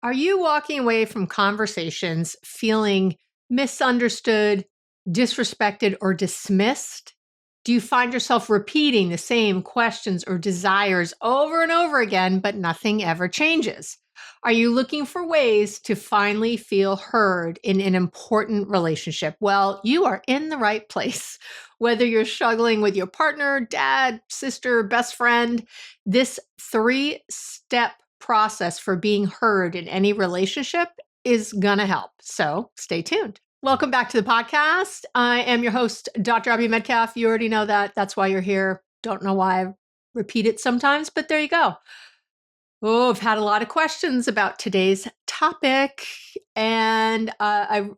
Are you walking away from conversations feeling misunderstood, disrespected, or dismissed? Do you find yourself repeating the same questions or desires over and over again, but nothing ever changes? Are you looking for ways to finally feel heard in an important relationship? Well, you are in the right place. Whether you're struggling with your partner, dad, sister, best friend, this 3-step process for being heard in any relationship is going to help. So stay tuned. Welcome back to the podcast. I am your host, Dr. Abby Medcalf. You already know that. That's why you're here. Don't know why I repeat it sometimes, but there you go. Oh, I've had a lot of questions about today's topic, and I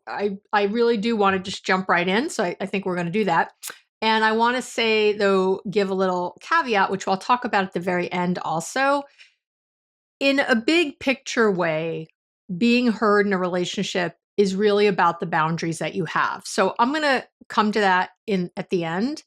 really do want to just jump right in. So I think we're going to do that. And I want to say, though, give a little caveat, which I'll talk about at the very end also. In a big picture way, being heard in a relationship is really about the boundaries that you have. So I'm going to come to that at the end,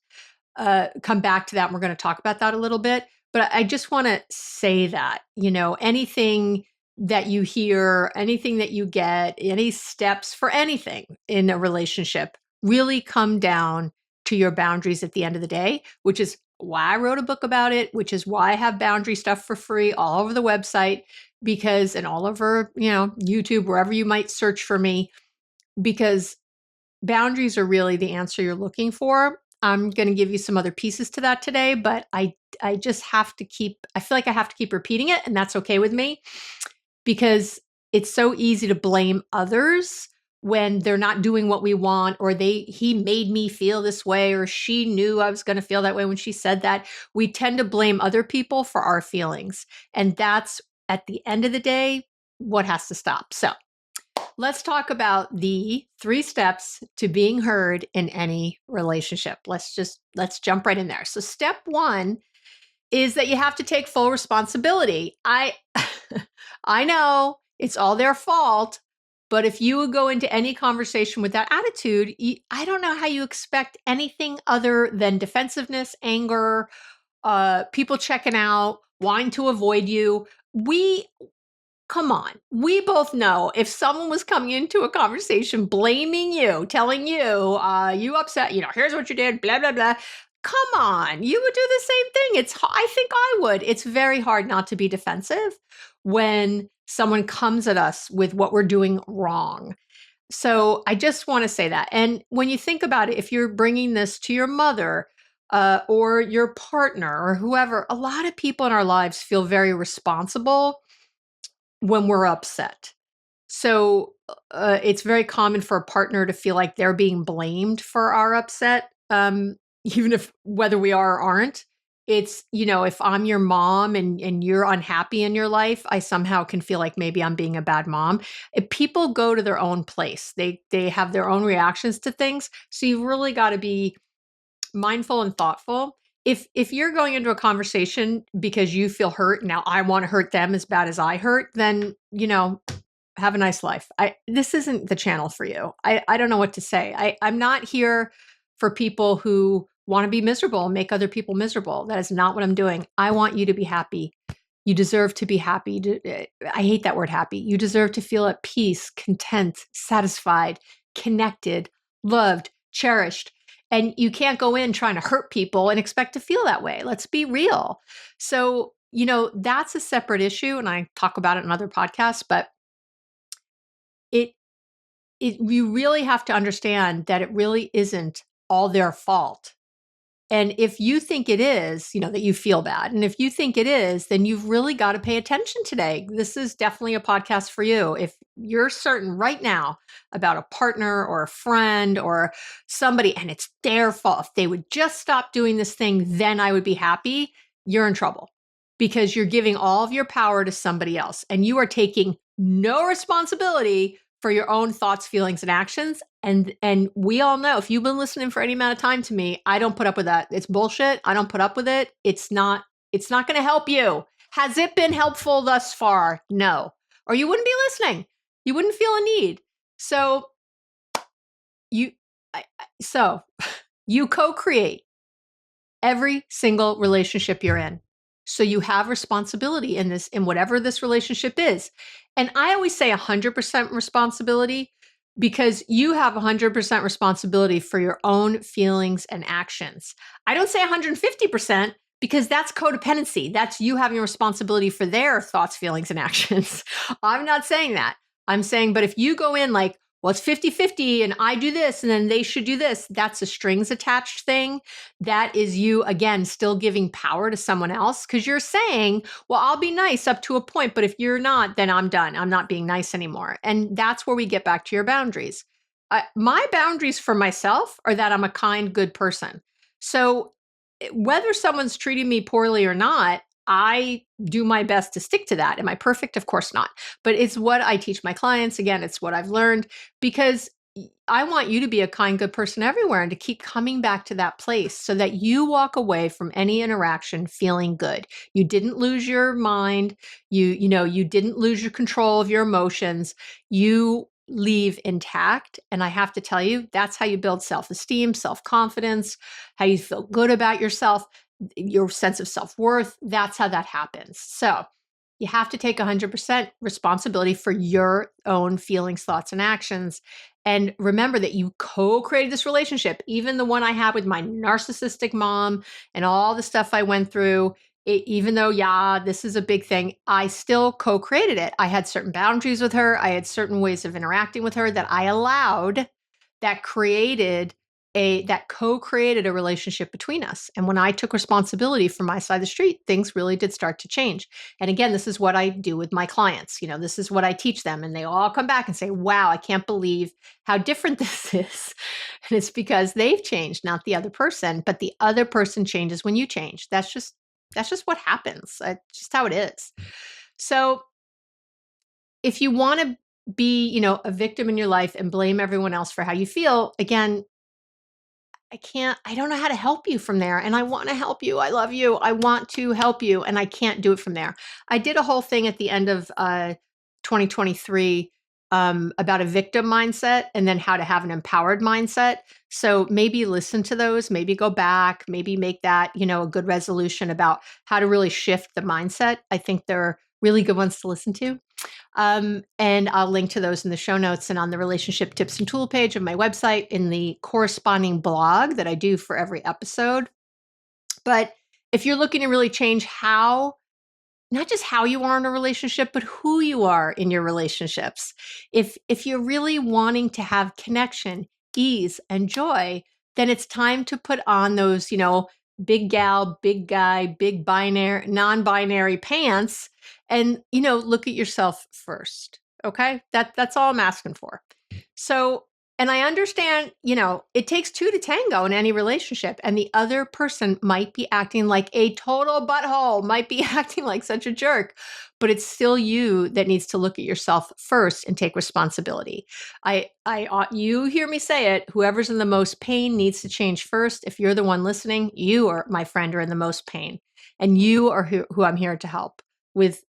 come back to that. And we're going to talk about that a little bit. But I just want to say that, anything that you hear, anything that you get, any steps for anything in a relationship really come down to your boundaries at the end of the day, which is why I wrote a book about it, which is why I have boundary stuff for free all over the website, and all over, YouTube, wherever you might search for me, because boundaries are really the answer you're looking for. I'm going to give you some other pieces to that today, but I just have to I feel like I have to keep repeating it, and that's okay with me, because it's so easy to blame others when they're not doing what we want, or he made me feel this way, or she knew I was going to feel that way when she said that. We tend to blame other people for our feelings. And that's, at the end of the day, what has to stop. So let's talk about the 3 steps to being heard in any relationship. Let's jump right in there. So step 1 is that you have to take full responsibility. I know it's all their fault, but if you would go into any conversation with that attitude, I don't know how you expect anything other than defensiveness, anger, people checking out, wanting to avoid you. Come on. We both know if someone was coming into a conversation blaming you, telling you, you upset, here's what you did, blah, blah, blah. Come on, you would do the same thing. I think I would. It's very hard not to be defensive when someone comes at us with what we're doing wrong. So I just want to say that. And when you think about it, if you're bringing this to your mother or your partner or whoever, a lot of people in our lives feel very responsible when we're upset. So it's very common for a partner to feel like they're being blamed for our upset, even if whether we are or aren't. It's, if I'm your mom and you're unhappy in your life, I somehow can feel like maybe I'm being a bad mom. If people go to their own place. They have their own reactions to things. So you've really got to be mindful and thoughtful. If you're going into a conversation because you feel hurt, now I want to hurt them as bad as I hurt, then, have a nice life. This isn't the channel for you. I don't know what to say. I'm not here for people who want to be miserable and make other people miserable. That is not what I'm doing. I want you to be happy. You deserve to be happy. I hate that word happy. You deserve to feel at peace, content, satisfied, connected, loved, cherished. And you can't go in trying to hurt people and expect to feel that way. Let's be real. So, that's a separate issue. And I talk about it in other podcasts, but you really have to understand that it really isn't all their fault. And if you think it is, that you feel bad. And if you think it is, then you've really got to pay attention today. This is definitely a podcast for you. If you're certain right now about a partner or a friend or somebody, and it's their fault, if they would just stop doing this thing, then I would be happy, you're in trouble, because you're giving all of your power to somebody else and you are taking no responsibility for your own thoughts, feelings, and actions. And we all know, if you've been listening for any amount of time to me, I don't put up with that. It's bullshit. I don't put up with it. It's not going to help you. Has it been helpful thus far? No. Or you wouldn't be listening. You wouldn't feel a need. So you co-create every single relationship you're in. So you have responsibility in this, in whatever this relationship is. And I always say 100% responsibility because you have 100% responsibility for your own feelings and actions. I don't say 150% because that's codependency. That's you having responsibility for their thoughts, feelings, and actions. I'm not saying that. I'm saying, but if you go in like, well, it's 50-50 and I do this and then they should do this, that's a strings attached thing. That is you, again, still giving power to someone else because you're saying, well, I'll be nice up to a point, but if you're not, then I'm done. I'm not being nice anymore. And that's where we get back to your boundaries. My boundaries for myself are that I'm a kind, good person. So whether someone's treating me poorly or not, I do my best to stick to that. Am I perfect? Of course not. But it's what I teach my clients. Again, it's what I've learned because I want you to be a kind, good person everywhere and to keep coming back to that place so that you walk away from any interaction feeling good. You didn't lose your mind. You didn't lose your control of your emotions. You leave intact. And I have to tell you, that's how you build self-esteem, self-confidence, how you feel good about yourself, your sense of self-worth. That's how that happens. So you have to take 100% responsibility for your own feelings, thoughts, and actions. And remember that you co-created this relationship, even the one I had with my narcissistic mom and all the stuff I went through. Even though, yeah, this is a big thing, I still co-created it. I had certain boundaries with her. I had certain ways of interacting with her that I allowed that co-created a relationship between us. And when I took responsibility for my side of the street, things really did start to change. And again, this is what I do with my clients. This is what I teach them. And they all come back and say, wow, I can't believe how different this is. And it's because they've changed, not the other person, but the other person changes when you change. That's just what happens. It's just how it is. So if you want to be, a victim in your life and blame everyone else for how you feel, again, I don't know how to help you from there. And I want to help you. I love you. I want to help you. And I can't do it from there. I did a whole thing at the end of 2023 about a victim mindset and then how to have an empowered mindset. So maybe listen to those, maybe go back, maybe make that, a good resolution about how to really shift the mindset. I think they're really good ones to listen to. And I'll link to those in the show notes and on the relationship tips and tool page of my website in the corresponding blog that I do for every episode. But if you're looking to really change not just how you are in a relationship, but who you are in your relationships. If you're really wanting to have connection, ease, and joy, then it's time to put on those, big gal, big guy, big binary, non-binary pants and, look at yourself first. Okay. That's all I'm asking for. So, and I understand, it takes two to tango in any relationship, and the other person might be acting like a total butthole, might be acting like such a jerk, but it's still you that needs to look at yourself first and take responsibility. You hear me say it, whoever's in the most pain needs to change first. If you're the one listening, you are, my friend, are in the most pain, and you are who I'm here to help with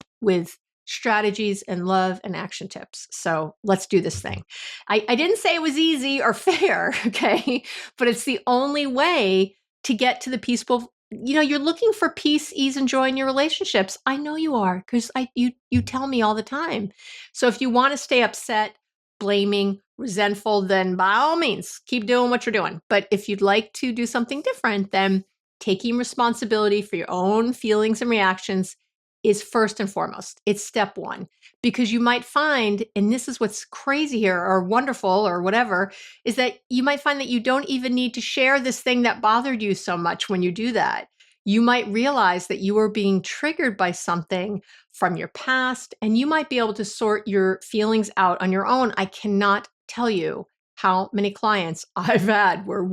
strategies and love and action tips. So let's do this thing. I didn't say it was easy or fair, okay? But it's the only way to get to the peaceful, you're looking for peace, ease, and joy in your relationships. I know you are because you tell me all the time. So if you want to stay upset, blaming, resentful, then by all means, keep doing what you're doing. But if you'd like to do something different, then taking responsibility for your own feelings and reactions is first and foremost. It's step one, because you might find, and this is what's crazy here or wonderful or whatever, is that you might find that you don't even need to share this thing that bothered you so much when you do that. You might realize that you are being triggered by something from your past, and you might be able to sort your feelings out on your own. I cannot tell you how many clients I've had where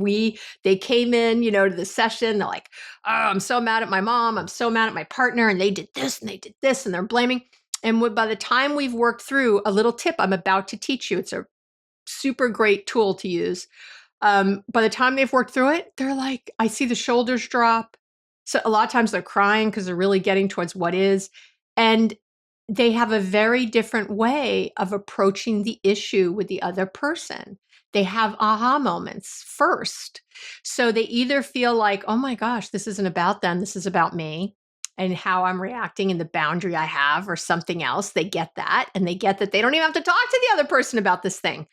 they came in, to the session. They're like, oh, I'm so mad at my mom. I'm so mad at my partner. And they did this and they did this and they're blaming. And by the time we've worked through a little tip I'm about to teach you, it's a super great tool to use. By the time they've worked through it, they're like, I see the shoulders drop. So a lot of times they're crying because they're really getting towards what is. And they have a very different way of approaching the issue with the other person. They have aha moments first. So they either feel like, oh my gosh, this isn't about them, this is about me. and how I'm reacting and the boundary I have or something else. They get that, and they get that they don't even have to talk to the other person about this thing.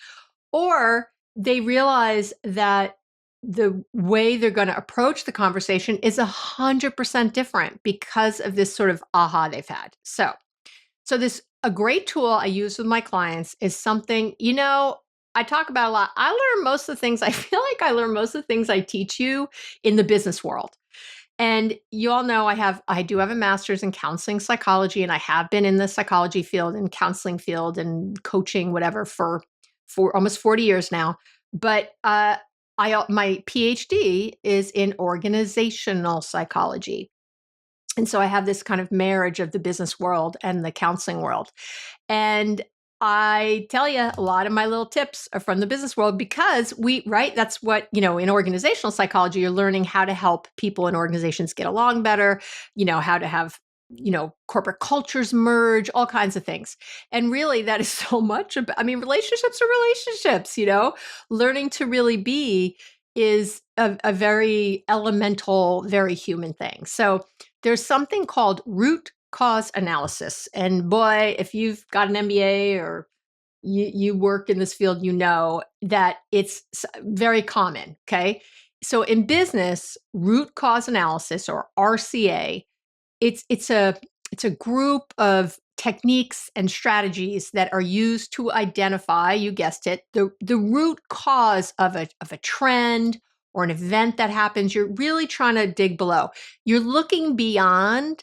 Or they realize that the way they're going to approach the conversation is 100% different because of this sort of aha they've had. So this a great tool I use with my clients is something, I talk about a lot. I learn most of the things, I feel like I learn most of the things I teach you in the business world. And you all know I do have a master's in counseling psychology, and I have been in the psychology field and counseling field and coaching, whatever, for almost 40 years now. But my PhD is in organizational psychology. And so I have this kind of marriage of the business world and the counseling world. And I tell you, a lot of my little tips are from the business world because that's what, in organizational psychology, you're learning how to help people and organizations get along better, how to have, corporate cultures merge, all kinds of things. And really that is so much about, relationships are relationships, learning to really be is a very elemental, very human thing. So there's something called root cause analysis. And boy, if you've got an MBA or you work in this field, you know that it's very common. Okay. So in business, root cause analysis, or RCA, it's a group of techniques and strategies that are used to identify, you guessed it, the root cause of a trend or an event that happens. You're really trying to dig below. You're looking beyond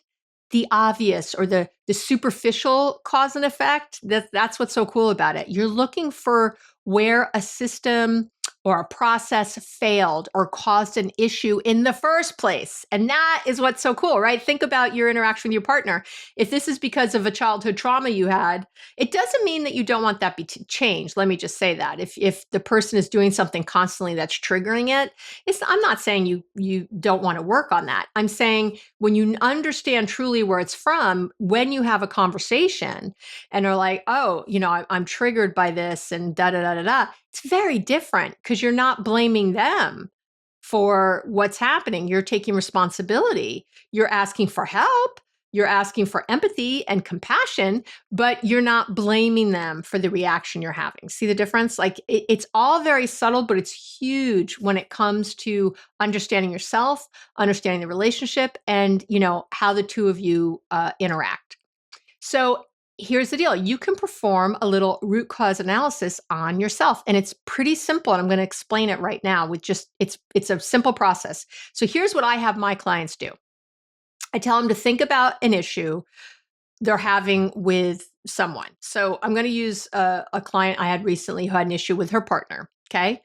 the obvious or the superficial cause and effect. That's what's so cool about it. You're looking for where a system or a process failed or caused an issue in the first place. And that is what's so cool, right? Think about your interaction with your partner. If this is because of a childhood trauma you had, it doesn't mean that you don't want that to change. Let me just say that. If the person is doing something constantly that's triggering it, I'm not saying you don't want to work on that. I'm saying when you understand truly where it's from, when you have a conversation and are like, oh, I'm triggered by this and da da da da da, it's very different because you're not blaming them for what's happening. You're taking responsibility. You're asking for help. You're asking for empathy and compassion, but you're not blaming them for the reaction you're having. See the difference? Like it's all very subtle, but it's huge when it comes to understanding yourself, understanding the relationship, and how the two of you interact. So here's the deal. You can perform a little root cause analysis on yourself, and it's pretty simple. And I'm going to explain it right now with it's a simple process. So here's what I have my clients do. I tell them to think about an issue they're having with someone. So I'm going to use a client I had recently who had an issue with her partner. Okay.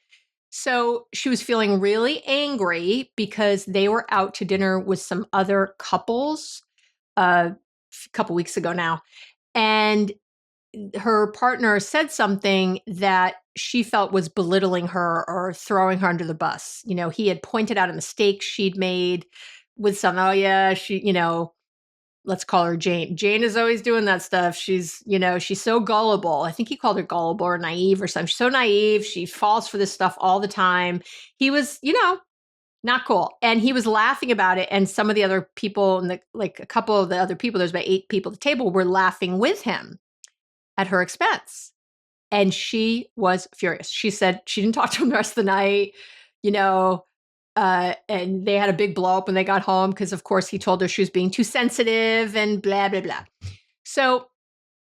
So she was feeling really angry because they were out to dinner with some other couples a couple weeks ago now. And her partner said something that she felt was belittling her or throwing her under the bus. He had pointed out a mistake she'd made with some, oh yeah, she, let's call her Jane. Jane is always doing that stuff. She's so gullible. I think he called her gullible or naive or something. She's so naive. She falls for this stuff all the time. He was, not cool. And he was laughing about it. And some of the other people, a couple of the other people, there's about 8 people at the table, were laughing with him at her expense. And she was furious. She said she didn't talk to him the rest of the night, and they had a big blow up when they got home because, of course, he told her she was being too sensitive and blah, blah, blah. So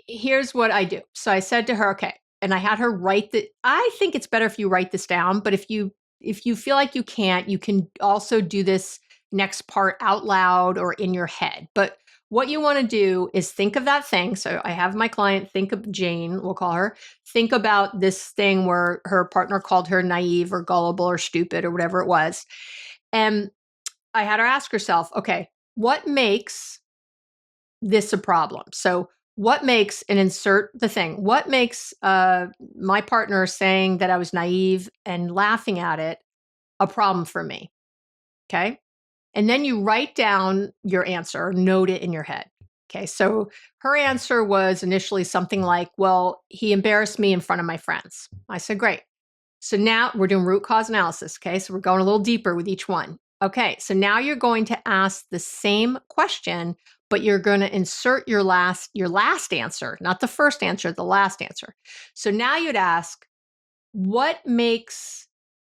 here's what I do. So I said to her, okay, and I had her write I think it's better if you write this down, but if you feel like you can't, you can also do this next part out loud or in your head. But what you want to do is think of that thing. So I have my client think of Jane, we'll call her, think about this thing where her partner called her naive or gullible or stupid or whatever it was. And I had her ask herself, okay, what makes this a problem? So what makes, and insert the thing, what makes my partner saying that I was naive and laughing at it a problem for me? Okay. And then you write down your answer, note it in your head. Okay. So her answer was initially something like, well, he embarrassed me in front of my friends. I said, great. So now we're doing root cause analysis. Okay. So we're going a little deeper with each one. Okay, so now you're going to ask the same question, but you're going to insert your last answer, not the first answer, the last answer. So now you'd ask, what makes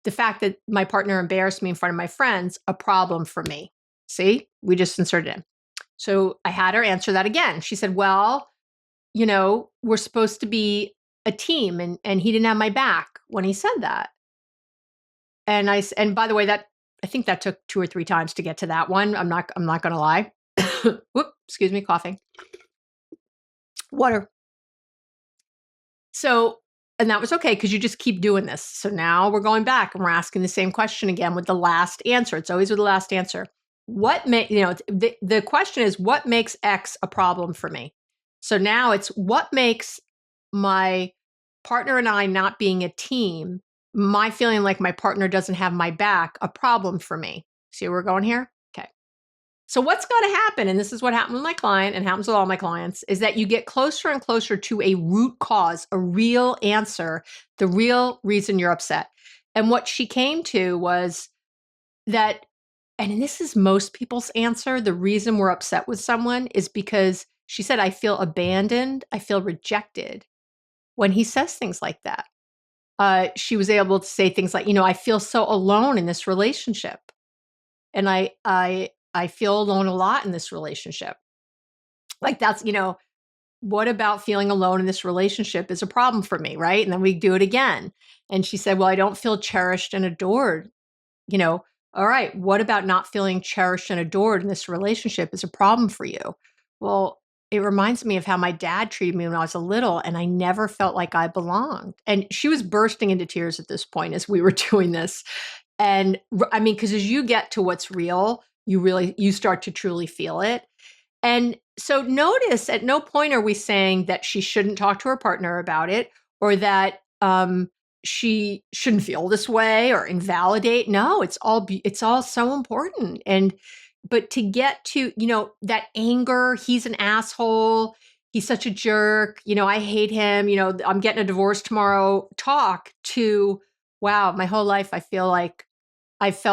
the fact that my partner embarrassed me in front of my friends a problem for me? See, we just inserted in. So I had her answer that again. She said, well, we're supposed to be a team, and he didn't have my back when he said that. And by the way, that I think that took 2 or 3 times to get to that one. I'm not going to lie. Whoop, excuse me, coughing. Water. So, and that was okay because you just keep doing this. So now we're going back and we're asking the same question again with the last answer. It's always with the last answer. The question is, what makes X a problem for me? So now it's, what makes my partner and I not being a team, my feeling like my partner doesn't have my back, a problem for me? See where we're going here? Okay. So what's going to happen, and this is what happened with my client and happens with all my clients, is that you get closer and closer to a root cause, a real answer, the real reason you're upset. And what she came to was that, and this is most people's answer, the reason we're upset with someone is because she said, I feel abandoned, I feel rejected when he says things like that. She was able to say things like, I feel so alone in this relationship. And I feel alone a lot in this relationship. Like that's, what about feeling alone in this relationship is a problem for me, right? And then we do it again. And she said, well, I don't feel cherished and adored. All right, what about not feeling cherished and adored in this relationship is a problem for you? Well, it reminds me of how my dad treated me when I was little, and I never felt like I belonged. And she was bursting into tears at this point as we were doing this. And I mean, because as you get to what's real, you start to truly feel it. And so notice at no point are we saying that she shouldn't talk to her partner about it, or that she shouldn't feel this way or invalidate. No, it's all so important. But to get to, that anger, he's an asshole, he's such a jerk, I hate him, I'm getting a divorce tomorrow, talk to, wow, my whole life I felt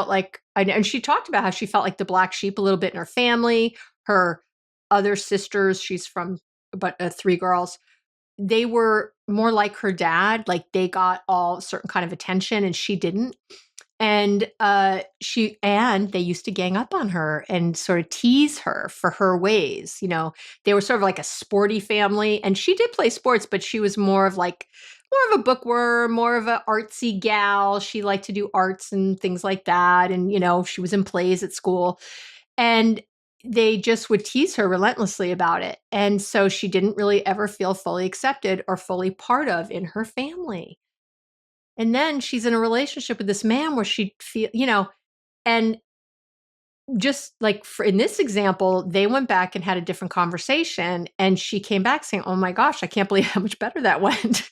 like, and she talked about how she felt like the black sheep a little bit in her family. Her other sisters, she's from about 3 girls, they were more like her dad, like they got all certain kind of attention and she didn't. And they used to gang up on her and sort of tease her for her ways. They were sort of like a sporty family, and she did play sports, but she was more of a bookworm, more of an artsy gal. She liked to do arts and things like that. And, she was in plays at school, and they just would tease her relentlessly about it. And so she didn't really ever feel fully accepted or fully part of in her family. And then she's in a relationship with this man where she feel, and just like in this example, they went back and had a different conversation, and she came back saying, oh my gosh, I can't believe how much better that went,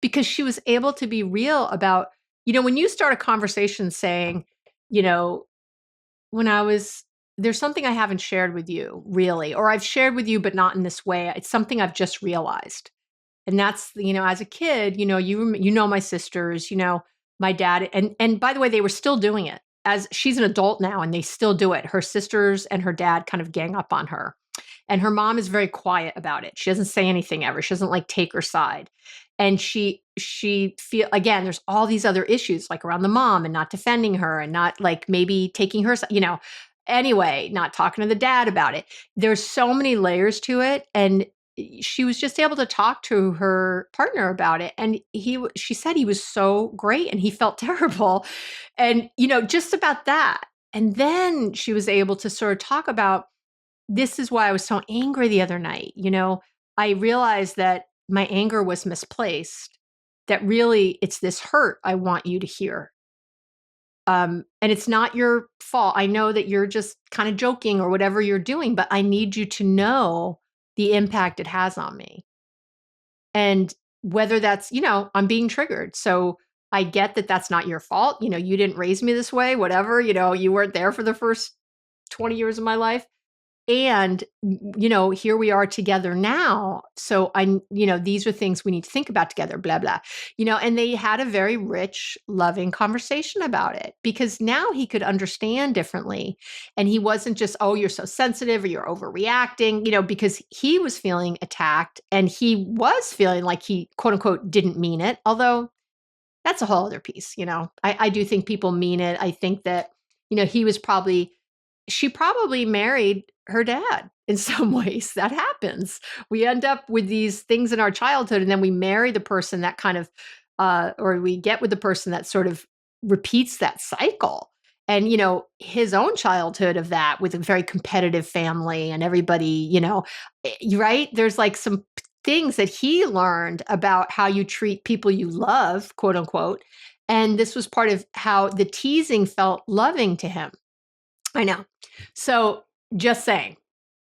because she was able to be real about, when you start a conversation saying, there's something I haven't shared with you really, or I've shared with you, but not in this way. It's something I've just realized. And that's, as a kid, my sisters, my dad, and by the way, they were still doing it as she's an adult now, and they still do it. Her sisters and her dad kind of gang up on her, and her mom is very quiet about it. She doesn't say anything ever. She doesn't take her side. And she feel, again, there's all these other issues like around the mom and not defending her and not maybe taking her, anyway, not talking to the dad about it. There's so many layers to it. And she was just able to talk to her partner about it. And she said he was so great and he felt terrible. And, just about that. And then she was able to sort of talk about, this is why I was so angry the other night. I realized that my anger was misplaced, that really it's this hurt I want you to hear. And it's not your fault. I know that you're just kind of joking or whatever you're doing, but I need you to know the impact it has on me. And whether that's, I'm being triggered. So I get that that's not your fault. You didn't raise me this way, whatever, you weren't there for the first 20 years of my life. And, here we are together now. So these are things we need to think about together, blah, blah, and they had a very rich, loving conversation about it because now he could understand differently. And he wasn't just, oh, you're so sensitive or you're overreacting, because he was feeling attacked and he was feeling like he, quote unquote, didn't mean it. Although that's a whole other piece. I do think people mean it. I think that, she probably married her dad in some ways. That happens. We end up with these things in our childhood, and then we marry the person that kind of, or we get with the person that sort of repeats that cycle. And, his own childhood of that with a very competitive family and everybody, right? There's like some things that he learned about how you treat people you love, quote unquote. And this was part of how the teasing felt loving to him. I know. So just saying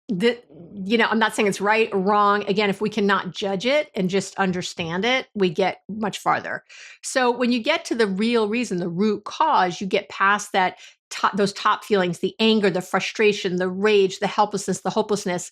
that, I'm not saying it's right or wrong. Again, if we cannot judge it and just understand it, we get much farther. So when you get to the real reason, the root cause, you get past that, those top feelings, the anger, the frustration, the rage, the helplessness, the hopelessness,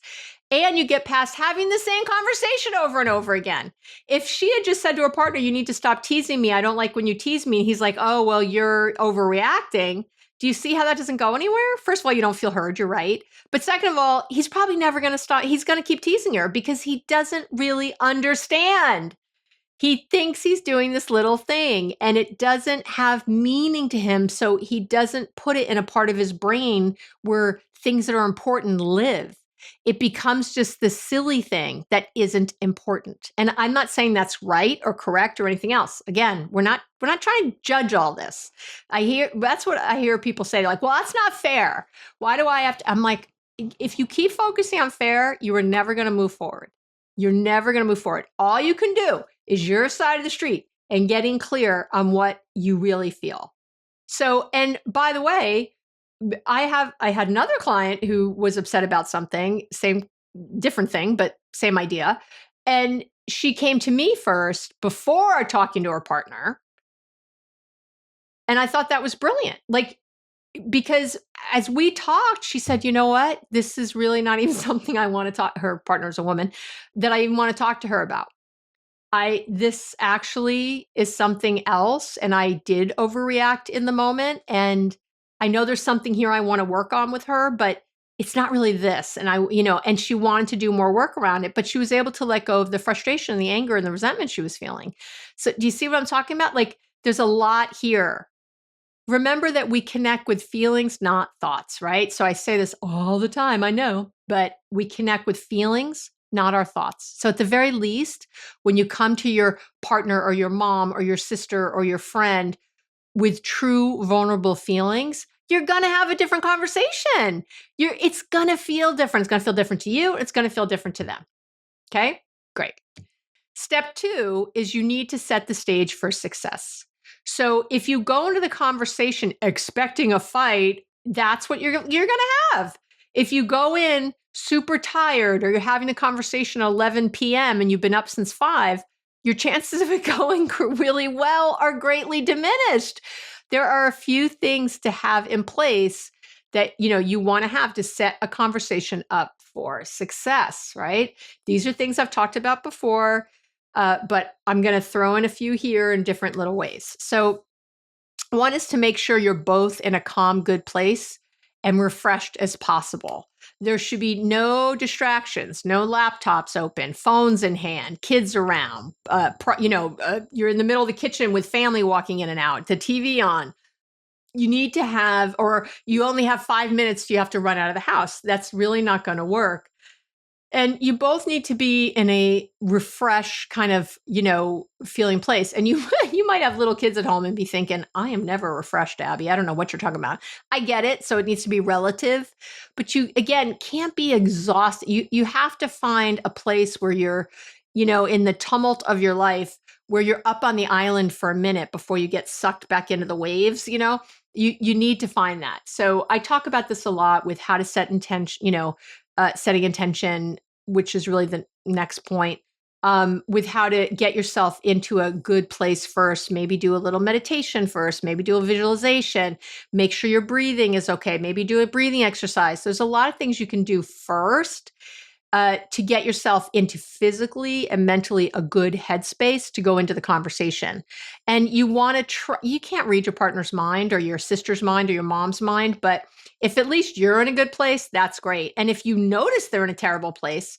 and you get past having the same conversation over and over again. If she had just said to her partner, you need to stop teasing me. I don't like when you tease me. And he's like, oh, well, you're overreacting. Do you see how that doesn't go anywhere? First of all, you don't feel heard. You're right. But second of all, he's probably never going to stop. He's going to keep teasing her because he doesn't really understand. He thinks he's doing this little thing and it doesn't have meaning to him. So he doesn't put it in a part of his brain where things that are important live. It becomes just the silly thing that isn't important. And I'm not saying that's right or correct or anything else. Again, we're not trying to judge all this. That's what I hear people say. They're like, well, that's not fair. Why do I have to? I'm like, if you keep focusing on fair, you are never going to move forward. You're never going to move forward. All you can do is your side of the street and getting clear on what you really feel. So, and by the way, I had another client who was upset about something, different thing, but same idea. And she came to me first before talking to her partner. And I thought that was brilliant. Because as we talked, she said, you know what? This is really not even something I want to talk, her partner's a woman, that I even want to talk to her about. This actually is something else. And I did overreact in the moment. And I know there's something here I want to work on with her, but it's not really this. And and she wanted to do more work around it, but she was able to let go of the frustration and the anger and the resentment she was feeling. So do you see what I'm talking about? There's a lot here. Remember that we connect with feelings, not thoughts, right? So I say this all the time, I know, but we connect with feelings, not our thoughts. So at the very least, when you come to your partner or your mom or your sister or your friend with true vulnerable feelings, you're going to have a different conversation. It's going to feel different. It's going to feel different to you. It's going to feel different to them. Okay, great. Step 2 is you need to set the stage for success. So if you go into the conversation expecting a fight, that's what you're going to have. If you go in super tired or you're having a conversation at 11 p.m. and you've been up since 5, your chances of it going really well are greatly diminished. There are a few things to have in place that you want to have to set a conversation up for success, right? These are things I've talked about before, but I'm going to throw in a few here in different little ways. So one is to make sure you're both in a calm, good place and refreshed as possible. There should be no distractions, no laptops open, phones in hand, kids around, you're in the middle of the kitchen with family walking in and out, the TV on. You need to have, or you only have 5 minutes, you have to run out of the house. That's really not going to work. And you both need to be in a refresh kind of, feeling place. And you might have little kids at home and be thinking, I am never refreshed, Abby. I don't know what you're talking about. I get it. So it needs to be relative. But you, again, can't be exhausted. You have to find a place where you're, in the tumult of your life, where you're up on the island for a minute before you get sucked back into the waves, you need to find that. So I talk about this a lot with how to set intention, setting intention, which is really the next point. with how to get yourself into a good place first. Maybe do a little meditation first, maybe do a visualization, make sure your breathing is okay, maybe do a breathing exercise. There's a lot of things you can do first to get yourself into physically and mentally a good headspace to go into the conversation. And you want to try, you can't read your partner's mind or your sister's mind or your mom's mind, but if at least you're in a good place, that's great. And if you notice they're in a terrible place,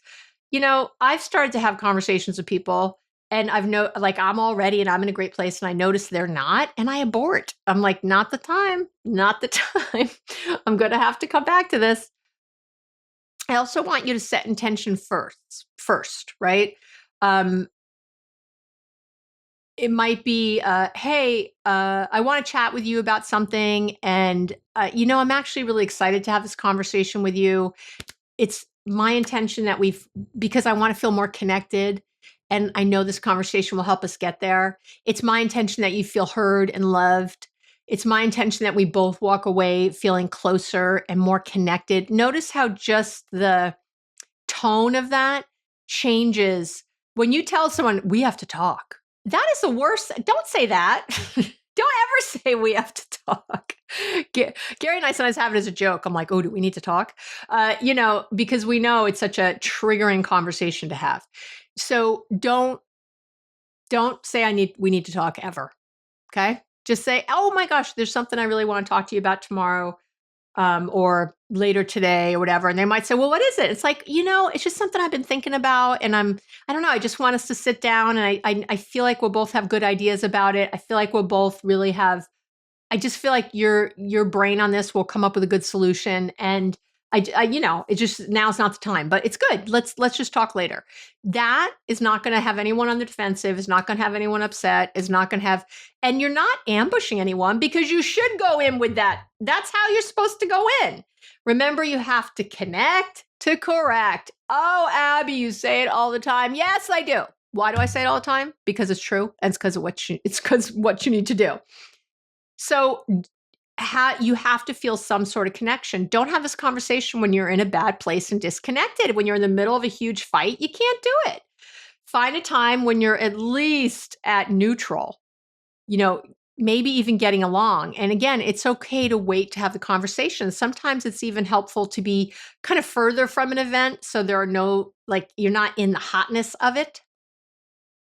I've started to have conversations with people and like I'm all ready and I'm in a great place and I notice they're not and I abort. I'm like, not the time, not the time. I'm going to have to come back to this. I also want you to set intention first, right? It might be, hey, I want to chat with you about something. And, I'm actually really excited to have this conversation with you. It's my intention that because I want to feel more connected. And I know this conversation will help us get there. It's my intention that you feel heard and loved. It's my intention that we both walk away feeling closer and more connected. Notice how just the tone of that changes when you tell someone we have to talk. That is the worst. Don't say that. Don't ever say we have to talk. Gary and I sometimes have it as a joke. I'm like, oh, do we need to talk? Because we know it's such a triggering conversation to have. So don't say we need to talk ever. Okay. Just say, oh my gosh, there's something I really want to talk to you about tomorrow. Or later today or whatever. And they might say, well, what is it? It's like, it's just something I've been thinking about. And I don't know, I just want us to sit down and I feel like we'll both have good ideas about it. I feel like we'll both really I just feel like your brain on this will come up with a good solution. And it just, now's not the time, but it's good. Let's just talk later. That is not going to have anyone on the defensive, is not going to have anyone upset, is not going to have, and you're not ambushing anyone because you should go in with that. That's how you're supposed to go in. Remember, you have to connect to correct. Oh, Abby, you say it all the time. Yes, I do. Why do I say it all the time? Because it's true. And it's because what you need to do. So you have to feel some sort of connection. Don't have this conversation when you're in a bad place and disconnected. When you're in the middle of a huge fight, you can't do it. Find a time when you're at least at neutral, maybe even getting along. And again, it's okay to wait to have the conversation. Sometimes it's even helpful to be kind of further from an event. So there are you're not in the hotness of it.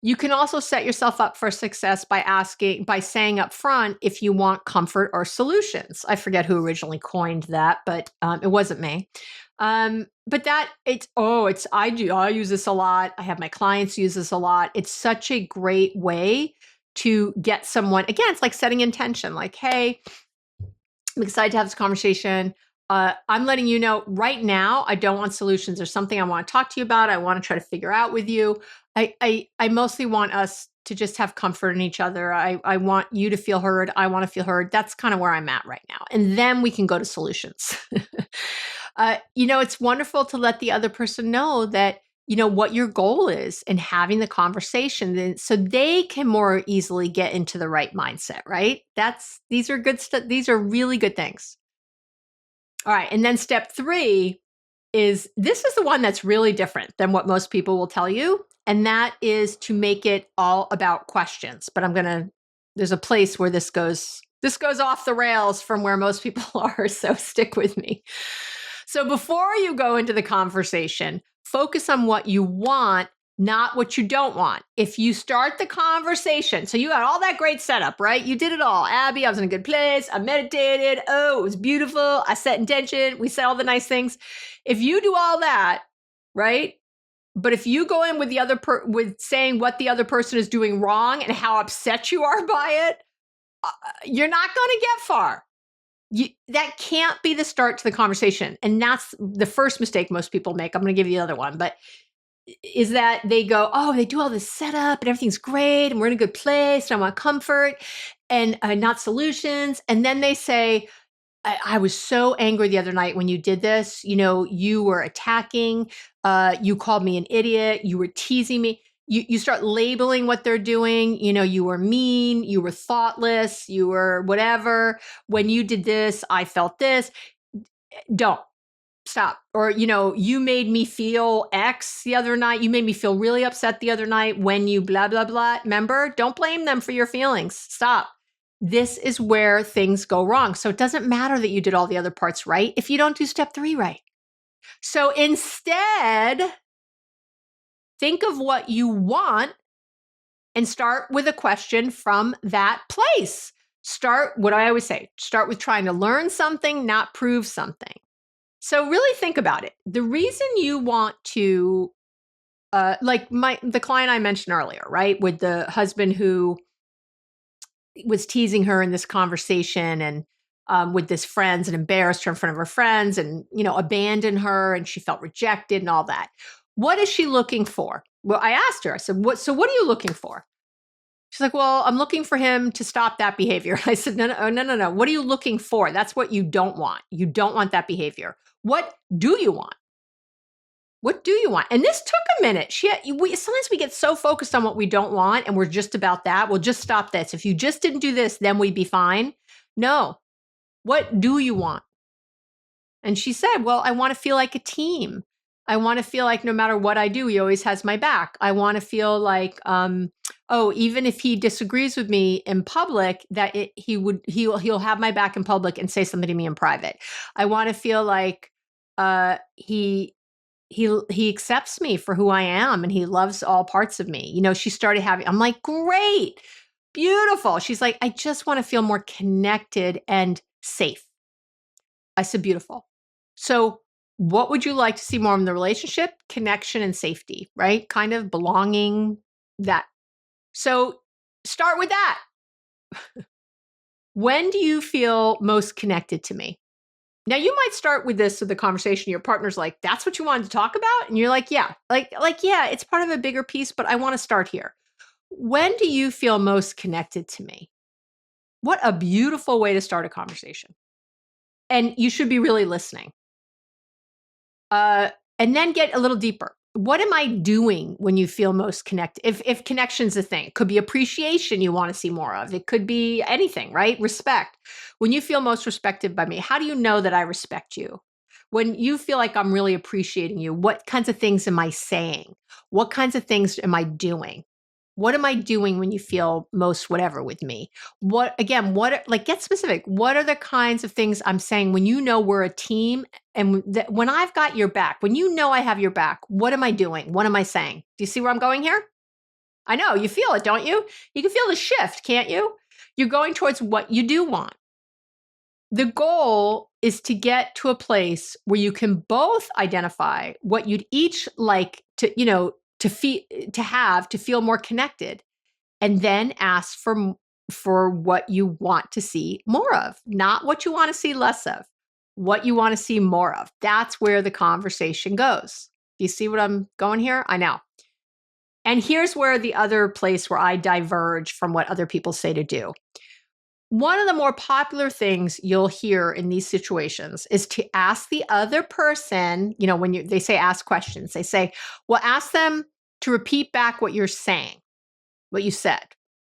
You can also set yourself up for success by saying up front if you want comfort or solutions. I forget who originally coined that, but it wasn't me. But I use this a lot. I have my clients use this a lot. It's such a great way to get someone, again, it's like setting intention, like, hey, I'm excited to have this conversation. I'm letting you know right now, I don't want solutions. There's something I want to talk to you about. I want to try to figure out with you. I mostly want us to just have comfort in each other. I want you to feel heard. I want to feel heard. That's kind of where I'm at right now. And then we can go to solutions. It's wonderful to let the other person know that, what your goal is and having the conversation so they can more easily get into the right mindset, right? These are good stuff. These are really good things. All right. And then step 3 is the one that's really different than what most people will tell you. And that is to make it all about questions. But there's a place where this goes off the rails from where most people are. So stick with me. So before you go into the conversation, focus on what you want, not what you don't want. If you start the conversation, so you got all that great setup, right? You did it all. Abby, I was in a good place. I meditated. Oh, it was beautiful. I set intention. We said all the nice things. If you do all that, right? But if you go in with with saying what the other person is doing wrong and how upset you are by it, you're not going to get far. That can't be the start to the conversation. And that's the first mistake most people make. I'm going to give you the other one, but is that they go, oh, they do all this setup and everything's great and we're in a good place and I want comfort and not solutions. And then they say, I was so angry the other night when you did this. You were attacking. You called me an idiot. You were teasing me. You start labeling what they're doing. You were mean. You were thoughtless. You were whatever. When you did this, I felt this. Don't. Stop. Or, you made me feel X the other night. You made me feel really upset the other night when you blah, blah, blah. Remember, don't blame them for your feelings. Stop. This is where things go wrong. So it doesn't matter that you did all the other parts right if you don't do step 3 right. So instead, think of what you want and start with a question from that place. What I always say, start with trying to learn something, not prove something. So really think about it. The reason you want to, like the client I mentioned earlier, right? With the husband who was teasing her in this conversation and with this friends and embarrassed her in front of her friends and, abandoned her and she felt rejected and all that. What is she looking for? Well, I asked her, I said, what are you looking for? She's like, well, I'm looking for him to stop that behavior. I said, no. What are you looking for? That's what you don't want. You don't want that behavior. What do you want? What do you want? And this took a minute. Sometimes we get so focused on what we don't want and we're just about that. We'll just stop this. If you just didn't do this, then we'd be fine. No. What do you want? And she said, well, I want to feel like a team. I want to feel like no matter what I do, he always has my back. I want to feel like, even if he disagrees with me in public, that he'll have my back in public and say something to me in private. I want to feel like he accepts me for who I am and he loves all parts of me. She started I'm like, great, beautiful. She's like, I just want to feel more connected and safe. I said, beautiful. So what would you like to see more in the relationship? Connection and safety, right? Kind of belonging, that. So start with that. When do you feel most connected to me? Now you might start with this with the conversation. Your partner's like, that's what you wanted to talk about? And you're like, yeah, yeah, it's part of a bigger piece, but I want to start here. When do you feel most connected to me? What a beautiful way to start a conversation. And you should be really listening. And then get a little deeper. What am I doing when you feel most connected? If connection's a thing, it could be appreciation you want to see more of. It could be anything, right? Respect. When you feel most respected by me, how do you know that I respect you? When you feel like I'm really appreciating you, what kinds of things am I saying? What kinds of things am I doing? What am I doing when you feel most whatever with me? Get specific. What are the kinds of things I'm saying when you know we're a team and when I've got your back, when you know I have your back, what am I doing? What am I saying? Do you see where I'm going here? I know you feel it, don't you? You can feel the shift, can't you? You're going towards what you do want. The goal is to get to a place where you can both identify what you'd each like to feel more connected, and then ask for what you want to see more of, not what you want to see less of, what you want to see more of. That's where the conversation goes. You see what I'm going here? I know. And here's where the other place where I diverge from what other people say to do. One of the more popular things you'll hear in these situations is to ask the other person, when they say ask questions, they say, well, ask them to repeat back what you're saying, what you said,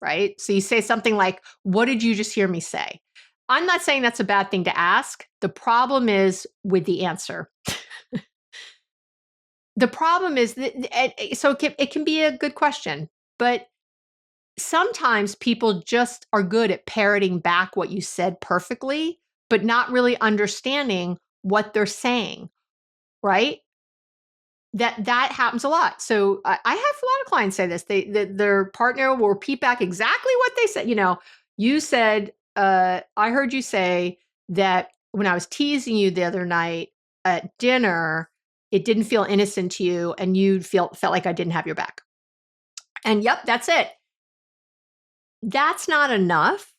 right? So you say something like, what did you just hear me say? I'm not saying that's a bad thing to ask. The problem is with the answer. The problem is it can be a good question, but sometimes people just are good at parroting back what you said perfectly, but not really understanding what they're saying, right? That happens a lot. So I have a lot of clients say this. Their partner will repeat back exactly what they said. You said, I heard you say that when I was teasing you the other night at dinner, it didn't feel innocent to you and you felt like I didn't have your back. And yep, that's it. That's not enough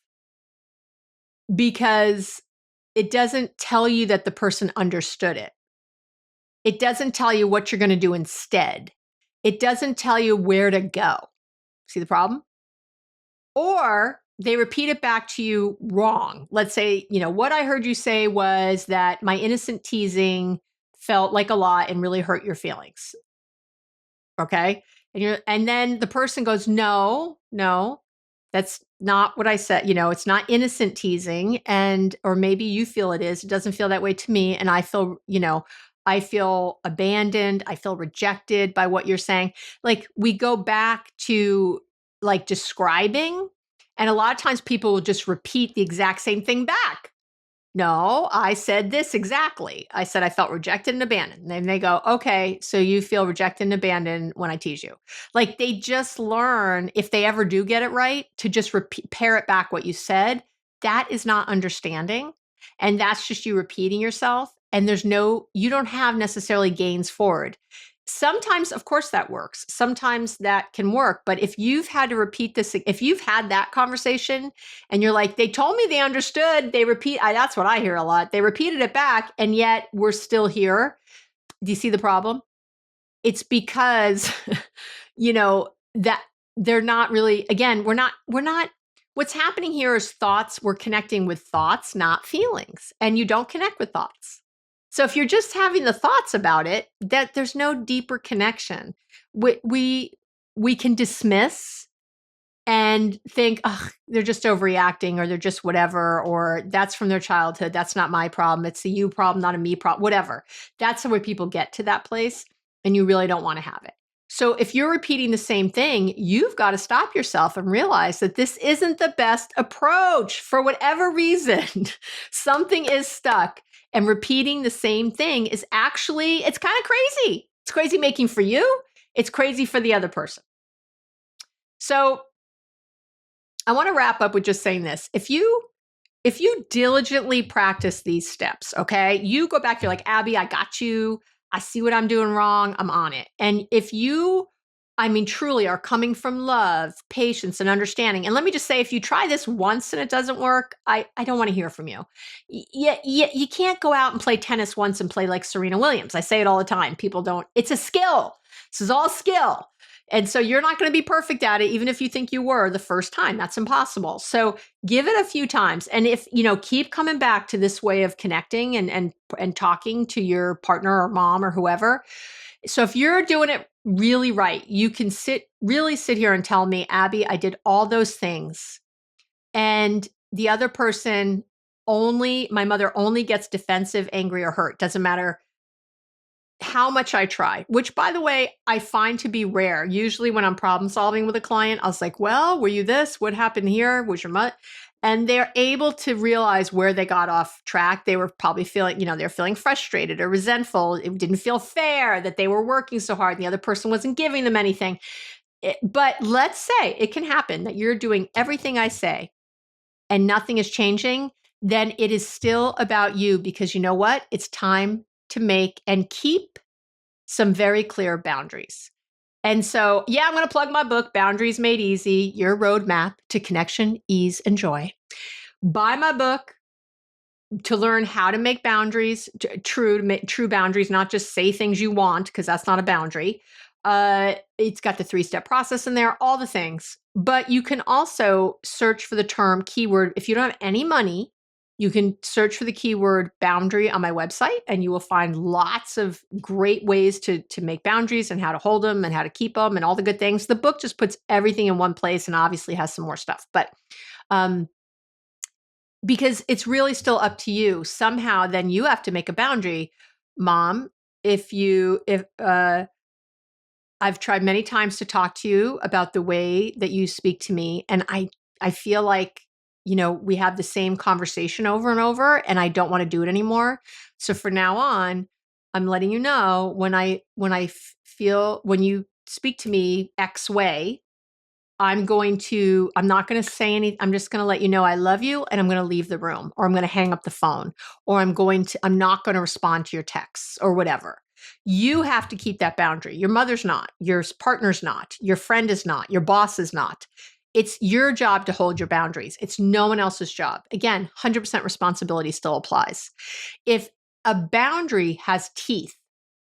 because it doesn't tell you that the person understood it. It doesn't tell you what you're going to do instead. It doesn't tell you where to go. See the problem? Or they repeat it back to you wrong. Let's say, what I heard you say was that my innocent teasing felt like a lot and really hurt your feelings. Okay? And then the person goes, no. That's not what I said. It's not innocent teasing. Or maybe you feel it is. It doesn't feel that way to me. And I feel abandoned. I feel rejected by what you're saying. Like, we go back to like describing, and a lot of times people will just repeat the exact same thing back. No, I said this exactly. I said I felt rejected and abandoned. And then they go, okay, so you feel rejected and abandoned when I tease you. Like, they just learn, if they ever do get it right, to just parrot back what you said. That is not understanding. And that's just you repeating yourself. And you don't have necessarily gains forward. Sometimes, of course, that works. Sometimes that can work. But if you've had to repeat this, if you've had that conversation and you're like, they told me they understood, that's what I hear a lot. They repeated it back, and yet we're still here. Do you see the problem? It's because, that they're not really, again, we're not, what's happening here is thoughts. We're connecting with thoughts, not feelings. And you don't connect with thoughts. So if you're just having the thoughts about it, that there's no deeper connection. We can dismiss and think, oh, they're just overreacting, or they're just whatever, or that's from their childhood. That's not my problem. It's a you problem, not a me problem, whatever. That's the way people get to that place, and you really don't want to have it. So if you're repeating the same thing, you've got to stop yourself and realize that this isn't the best approach for whatever reason. Something is stuck. And repeating the same thing is actually, it's kind of crazy. It's crazy making for you. It's crazy for the other person. So I want to wrap up with just saying this. If you diligently practice these steps, okay, you go back, you're like, Abby, I got you. I see what I'm doing wrong. I'm on it. And if you, truly are coming from love, patience, and understanding. And let me just say, if you try this once and it doesn't work, I don't want to hear from you. You can't go out and play tennis once and play like Serena Williams. I say it all the time. People don't. It's a skill. This is all skill. And so you're not going to be perfect at it, even if you think you were the first time. That's impossible. So give it a few times. And if, keep coming back to this way of connecting and talking to your partner or mom or whoever. So if you're doing it really right, you can sit here and tell me, Abby, I did all those things. And the other person my mother only gets defensive, angry, or hurt. Doesn't matter how much I try, which, by the way, I find to be rare. Usually when I'm problem solving with a client, I was like, well, were you this? What happened here? Was your mother? And they're able to realize where they got off track. They were probably feeling, they're feeling frustrated or resentful. It didn't feel fair that they were working so hard and the other person wasn't giving them anything. But let's say it can happen that you're doing everything I say and nothing is changing. Then it is still about you, because you know what? It's time to make and keep some very clear boundaries. And so, I'm going to plug my book, Boundaries Made Easy, Your Roadmap to Connection, Ease, and Joy. Buy my book to learn how to make boundaries, true boundaries, not just say things you want, because that's not a boundary. It's got the 3-step process in there, all the things. But you can also search for the term keyword. If you don't have any money, you can search for the keyword boundary on my website, and you will find lots of great ways to make boundaries and how to hold them and how to keep them and all the good things. The book just puts everything in one place and obviously has some more stuff. But because it's really still up to you. Somehow then you have to make a boundary. Mom, if I've tried many times to talk to you about the way that you speak to me, and I feel like we have the same conversation over and over, and I don't want to do it anymore. So for now on, I'm letting you know when you speak to me X way, I'm not going to say anything. I'm just going to let you know I love you, and I'm going to leave the room, or I'm going to hang up the phone, or I'm not going to respond to your texts or whatever. You have to keep that boundary. Your mother's not, your partner's not, your friend is not, your boss is not. It's your job to hold your boundaries. It's no one else's job. Again, 100% responsibility still applies. If a boundary has teeth,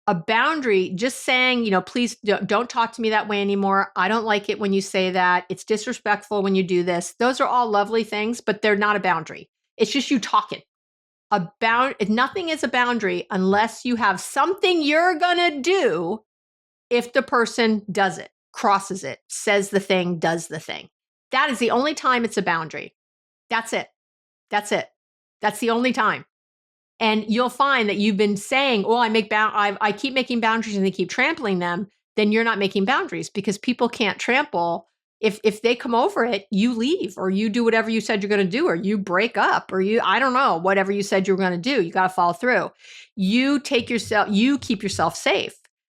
a boundary just saying, please don't talk to me that way anymore. I don't like it when you say that. It's disrespectful when you do this. Those are all lovely things, but they're not a boundary. It's just you talking. Nothing is a boundary unless you have something you're going to do if the person does it, crosses it, says the thing, does the thing. That is the only time it's a boundary. That's it. That's it. That's the only time. And you'll find that you've been saying, "Oh, I keep making boundaries and they keep trampling them." Then you're not making boundaries because people can't trample. If they come over it, you leave or you do whatever you said you're going to do, or you break up, or I don't know, whatever you said you were going to do. You got to follow through. You keep yourself safe.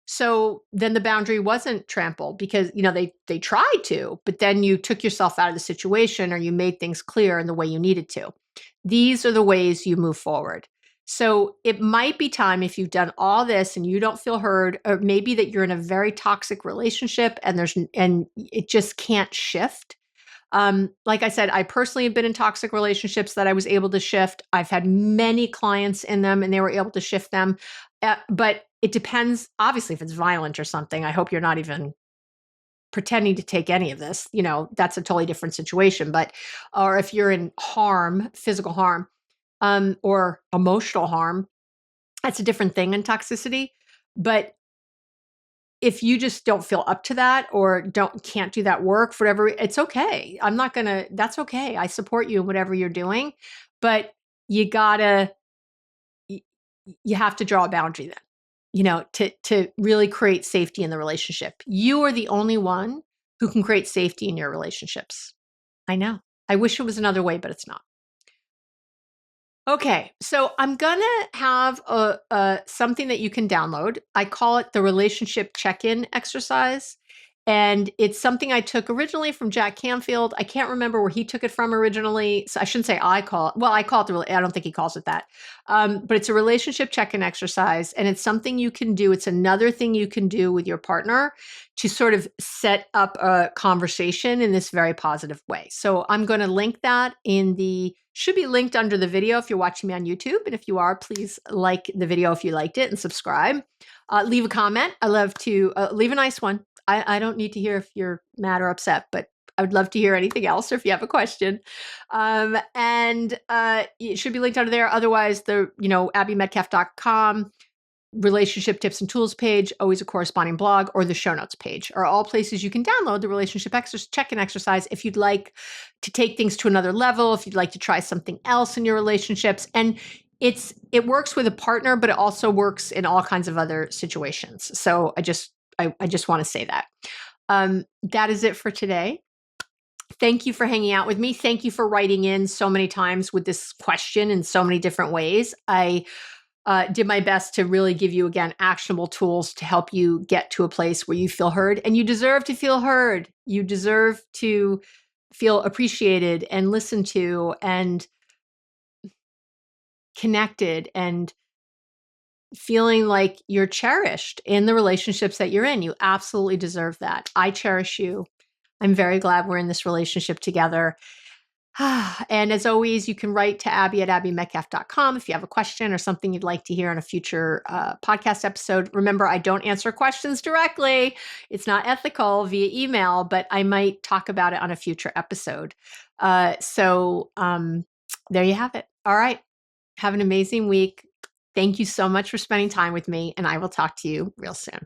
So then the boundary wasn't trampled because they tried to, but then you took yourself out of the situation or you made things clear in the way you needed to. These are the ways you move forward. So it might be time, if you've done all this and you don't feel heard, or maybe that you're in a very toxic relationship and it just can't shift. Like I said, I personally have been in toxic relationships that I was able to shift. I've had many clients in them and they were able to shift them. But it depends, obviously, if it's violent or something. I hope you're not even pretending to take any of this. That's a totally different situation. Or if you're in harm, physical harm, or emotional harm, that's a different thing in toxicity. But if you just don't feel up to that or can't do that work for whatever, it's okay. That's okay. I support you in whatever you're doing, but you have to draw a boundary then, to really create safety in the relationship. You are the only one who can create safety in your relationships. I know. I wish it was another way, but it's not. Okay, so I'm gonna have something that you can download. I call it the relationship check-in exercise, and it's something I took originally from Jack Canfield. I can't remember where he took it from originally, so I shouldn't say I call it. Well, I call it I don't think he calls it that, but it's a relationship check-in exercise, and it's something you can do. It's another thing you can do with your partner to sort of set up a conversation in this very positive way. So I'm going to link that should be linked under the video if you're watching me on YouTube. And if you are, please like the video if you liked it and subscribe. Leave a comment. I love to leave a nice one. I don't need to hear if you're mad or upset, but I would love to hear anything else or if you have a question. And it should be linked under there. Otherwise, abbymedcalf.com relationship tips and tools page, always a corresponding blog, or the show notes page are all places you can download the relationship check-in exercise if you'd like to take things to another level, if you'd like to try something else in your relationships. And it works with a partner, but it also works in all kinds of other situations. So I just want to say that. That is it for today. Thank you for hanging out with me. Thank you for writing in so many times with this question in so many different ways. I did my best to really give you, again, actionable tools to help you get to a place where you feel heard. And you deserve to feel heard. You deserve to feel appreciated and listened to and connected and feeling like you're cherished in the relationships that you're in. You absolutely deserve that. I cherish you. I'm very glad we're in this relationship together. And as always, you can write to Abby at abbymedcalf.com if you have a question or something you'd like to hear on a future podcast episode. Remember, I don't answer questions directly. It's not ethical via email, but I might talk about it on a future episode. So there you have it. All right. Have an amazing week. Thank you so much for spending time with me, and I will talk to you real soon.